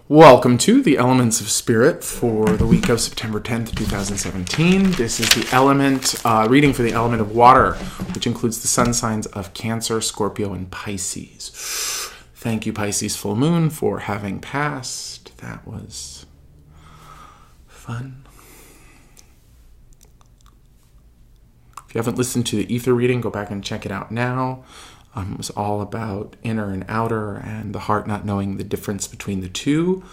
Welcome to the Elements of Spirit for the week of September 10th, 2017. This is the reading for the element of water, which includes the sun signs of Cancer, Scorpio, and Pisces. Thank you, Pisces full moon, for having passed. That was fun. If you haven't listened to the ether reading, go back and check it out now. It was all about inner and outer and the heart not knowing the difference between the two.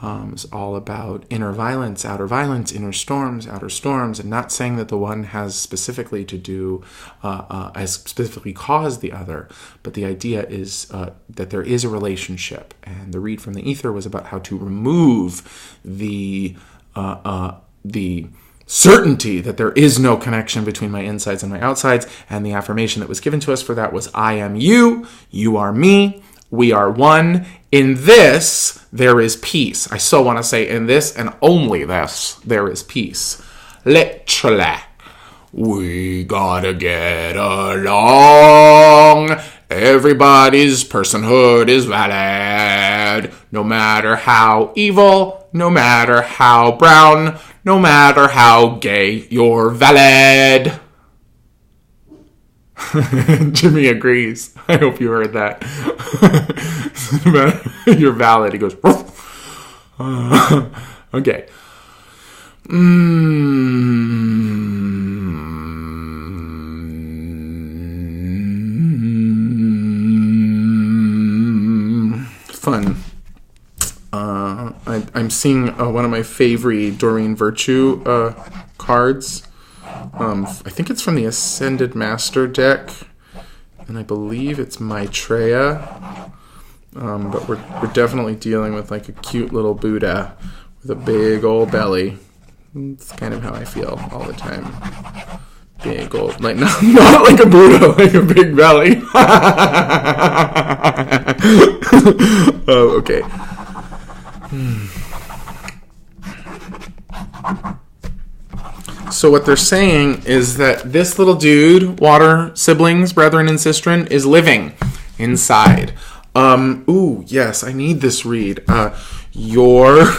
It was all about inner violence, inner storms, outer storms, and not saying that the one has specifically to do, has specifically caused the other, but the idea is that there is a relationship. And the read from the ether was about how to remove the certainty that there is no connection between my insides and my outsides, and the affirmation that was given to us for that was, I am you, you are me, we are one. In this, there is peace. I so want to say in this and only this, there is peace. Literally. We gotta get along. Everybody's personhood is valid. No matter how evil, no matter how brown, no matter how gay, you're valid. Jimmy agrees. I hope you heard that. You're valid. He goes, okay. Fun. I'm seeing one of my favorite Doreen Virtue cards. I think it's from the Ascended Master deck, and I believe it's Maitreya. But we're definitely dealing with like a cute little Buddha with a big old belly. It's kind of how I feel all the time. Big old, like not like a Buddha, like a big belly. Oh, okay. So what they're saying is that this little dude, water siblings, brethren and sistren, is living inside. Ooh, yes, I need this read. Your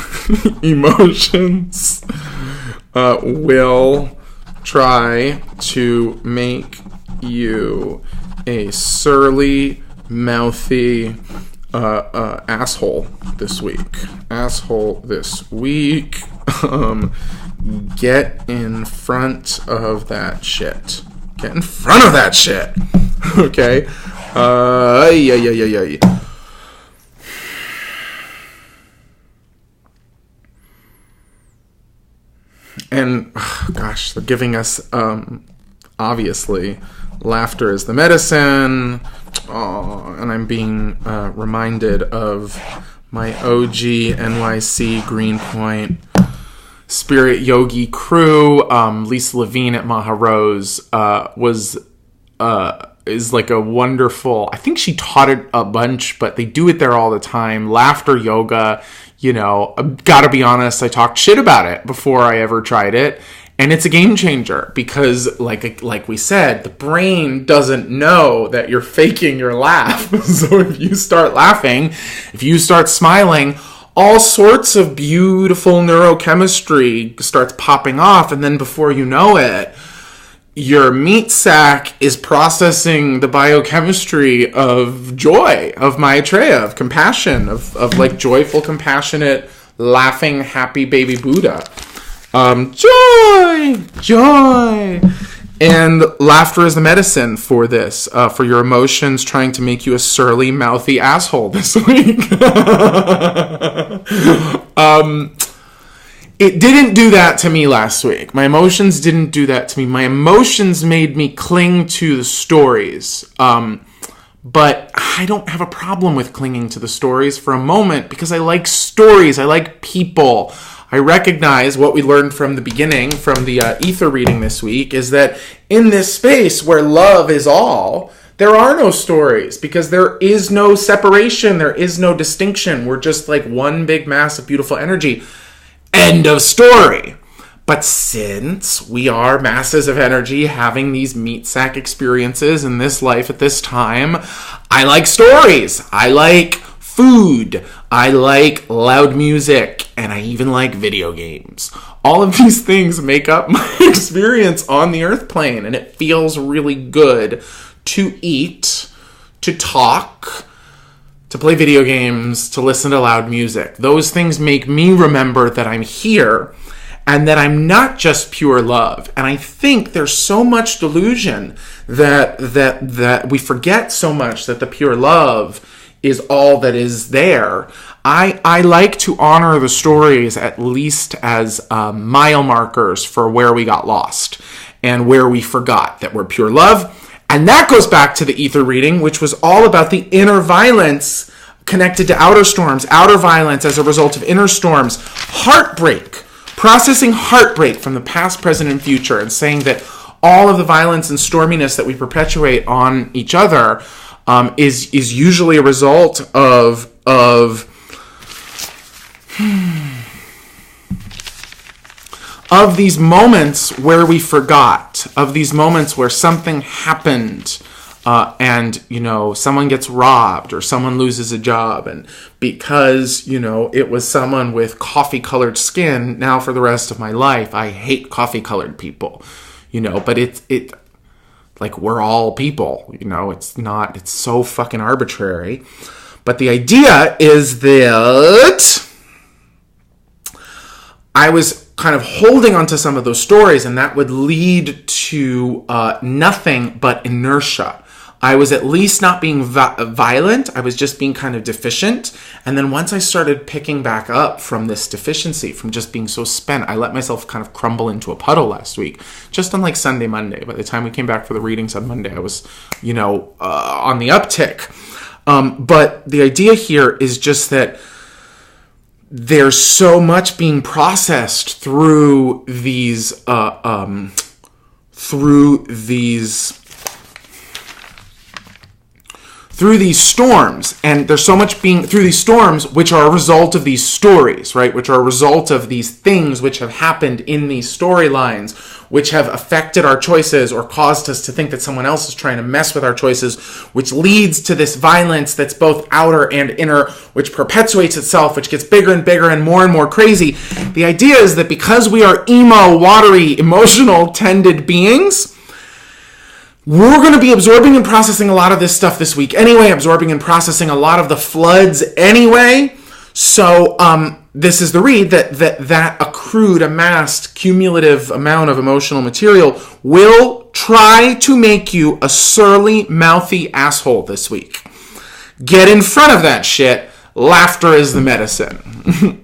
emotions will try to make you a surly, mouthy asshole this week. Get in front of that shit. Okay? Yeah. And, gosh, they're giving us, obviously, laughter is the medicine. Oh, and I'm being reminded of my OG NYC Greenpoint Spirit Yogi crew. Lisa Levine at Maharose is like a wonderful, I think she taught it a bunch, but they do it there all the time. Laughter yoga, I've got to be honest, I talked shit about it before I ever tried it. And it's a game changer because, like we said, the brain doesn't know that you're faking your laugh. So if you start laughing, if you start smiling, all sorts of beautiful neurochemistry starts popping off. And then before you know it, your meat sac is processing the biochemistry of joy, of Maitreya, of compassion, of like joyful, compassionate, laughing, happy baby Buddha. Joy, and laughter is the medicine for this, for your emotions trying to make you a surly, mouthy asshole this week. It didn't do that to me last week. My emotions didn't do that to me. My emotions made me cling to the stories. But I don't have a problem with clinging to the stories for a moment because I like stories. I like people. I recognize what we learned from the beginning, from the ether reading this week, is that in this space where love is all, there are no stories because there is no separation. There is no distinction. We're just like one big mass of beautiful energy. End of story. But since we are masses of energy having these meat sack experiences in this life at this time, I like stories. I like food. I like loud music, and I even like video games. All of these things make up my experience on the earth plane, and it feels really good to eat, to talk, to play video games, to listen to loud music. Those things make me remember that I'm here and that I'm not just pure love. And I think there's so much delusion that we forget so much that the pure love is all that is there. I like to honor the stories at least as mile markers for where we got lost and where we forgot that we're pure love. And that goes back to the ether reading, which was all about the inner violence connected to outer storms, outer violence as a result of inner storms, heartbreak, processing heartbreak from the past, present, and future, and saying that all of the violence and storminess that we perpetuate on each other is usually a result of these moments where we forgot, of these moments where something happened, and, someone gets robbed or someone loses a job. And because, it was someone with coffee-colored skin, now for the rest of my life, I hate coffee-colored people, but it like, we're all people, it's so fucking arbitrary. But the idea is that I was kind of holding onto some of those stories, and that would lead to nothing but inertia. I was at least not being violent. I was just being kind of deficient. And then once I started picking back up from this deficiency, from just being so spent, I let myself kind of crumble into a puddle last week, just on like Sunday, Monday. By the time we came back for the readings on Monday, I was, on the uptick. But the idea here is just that there's so much being processed through these storms, and there's so much being through these storms, which are a result of these stories, right? Which are a result of these things which have happened in these storylines, which have affected our choices or caused us to think that someone else is trying to mess with our choices, which leads to this violence that's both outer and inner, which perpetuates itself, which gets bigger and bigger and more crazy. The idea is that because we are emo, watery, emotional, tended beings, we're going to be absorbing and processing a lot of this stuff this week anyway, absorbing and processing a lot of the floods anyway. So this is the read that accrued, amassed, cumulative amount of emotional material will try to make you a surly, mouthy asshole this week. Get in front of that shit. Laughter is the medicine.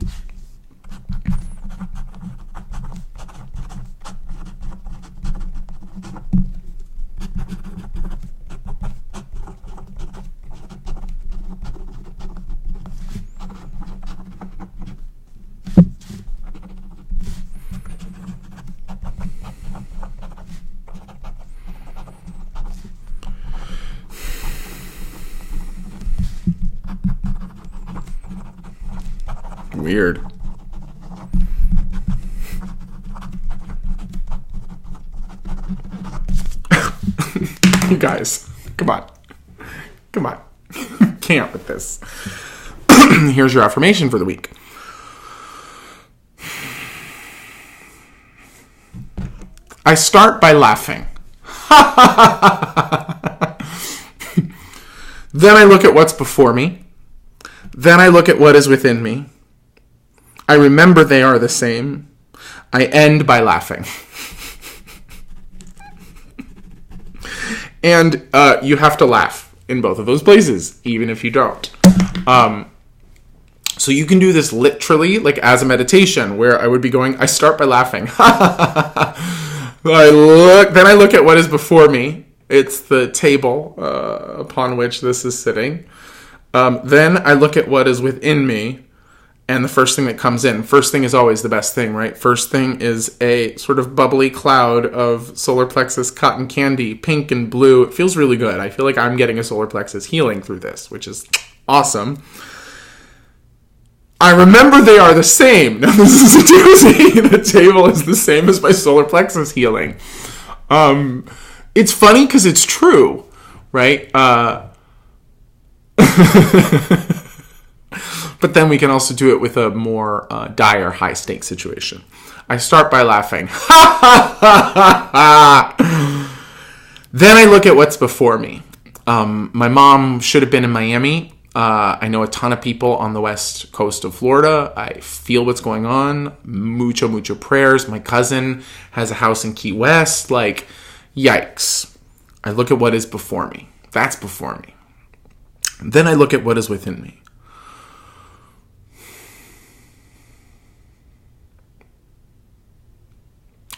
Weird. You guys, come on. Can't with this. Here's your affirmation for the week. I start by laughing. Then I look at what's before me. Then I look at what is within me. I remember they are the same. I end by laughing. And you have to laugh in both of those places, even if you don't. So you can do this literally, like as a meditation, where I would be going, I start by laughing. Then I look at what is before me. It's the table upon which this is sitting. Then I look at what is within me. And the first thing that comes in, first thing is always the best thing, right? First thing is a sort of bubbly cloud of solar plexus cotton candy, pink and blue. It feels really good. I feel like I'm getting a solar plexus healing through this, which is awesome. I remember they are the same. Now this is a doozy. The table is the same as my solar plexus healing. It's funny because it's true, right? But then we can also do it with a more dire, high-stakes situation. I start by laughing. Then I look at what's before me. My mom should have been in Miami. I know a ton of people on the west coast of Florida. I feel what's going on. Mucho prayers. My cousin has a house in Key West. Like, yikes. I look at what is before me. That's before me. Then I look at what is within me.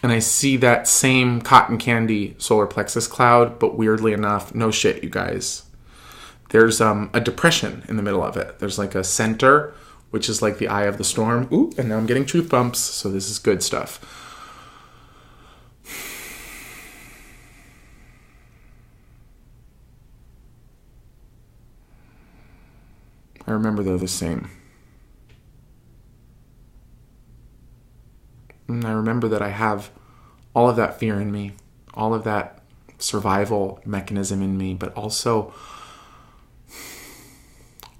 And I see that same cotton candy solar plexus cloud, but weirdly enough, no shit, you guys. There's a depression in the middle of it. There's like a center, which is like the eye of the storm. Ooh, and now I'm getting truth bumps, so this is good stuff. I remember they're the same. And I remember that I have all of that fear in me, all of that survival mechanism in me, but also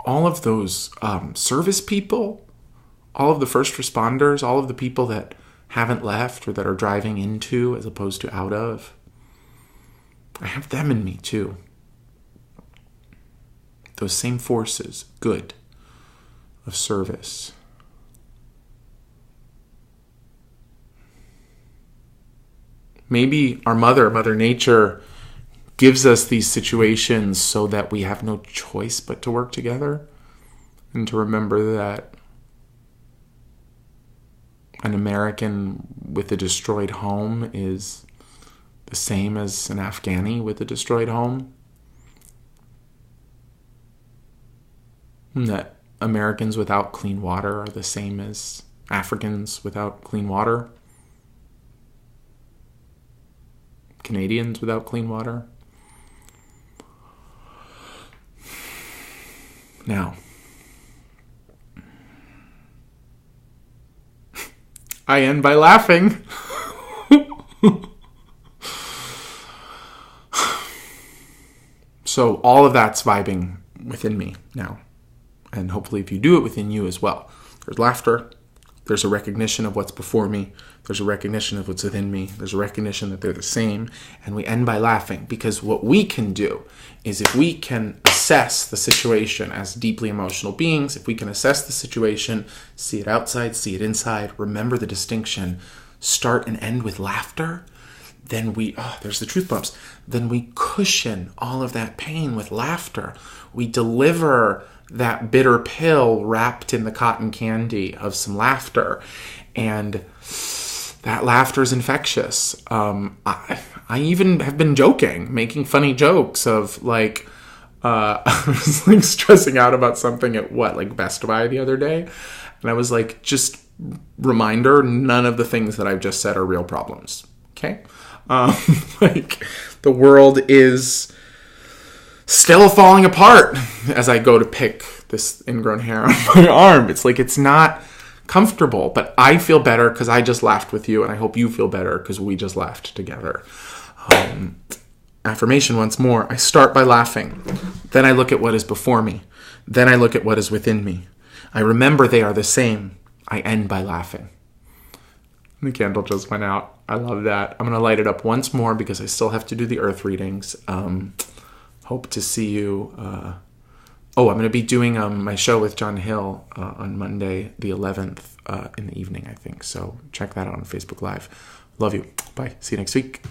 all of those service people, all of the first responders, all of the people that haven't left or that are driving into as opposed to out of. I have them in me too. Those same forces, good, of service. Maybe our Mother Nature, gives us these situations so that we have no choice but to work together and to remember that an American with a destroyed home is the same as an Afghani with a destroyed home. And that Americans without clean water are the same as Africans without clean water. Canadians without clean water. Now, I end by laughing. So all of that's vibing within me now. And hopefully if you do it within you as well. There's laughter. There's a recognition of what's before me. There's a recognition of what's within me. There's a recognition that they're the same. And we end by laughing, because what we can do is, if we can assess the situation as deeply emotional beings, if we can assess the situation, see it outside, see it inside, remember the distinction, start and end with laughter, then there's the truth bumps. Then we cushion all of that pain with laughter. We deliver that bitter pill wrapped in the cotton candy of some laughter. And that laughter is infectious. I even have been joking, making funny jokes of like, I was like stressing out about something at Best Buy the other day. And I was like, just reminder, none of the things that I've just said are real problems. Okay? The world is still falling apart as I go to pick this ingrown hair on my arm. It's like, it's not comfortable, but I feel better because I just laughed with you, and I hope you feel better because we just laughed together. Affirmation once more. I start by laughing. Then I look at what is before me. Then I look at what is within me. I remember they are the same. I end by laughing. The candle just went out. I love that. I'm going to light it up once more because I still have to do the earth readings. Hope to see you. I'm going to be doing my show with John Hill on Monday, the 11th, in the evening, I think. So check that out on Facebook Live. Love you. Bye. See you next week.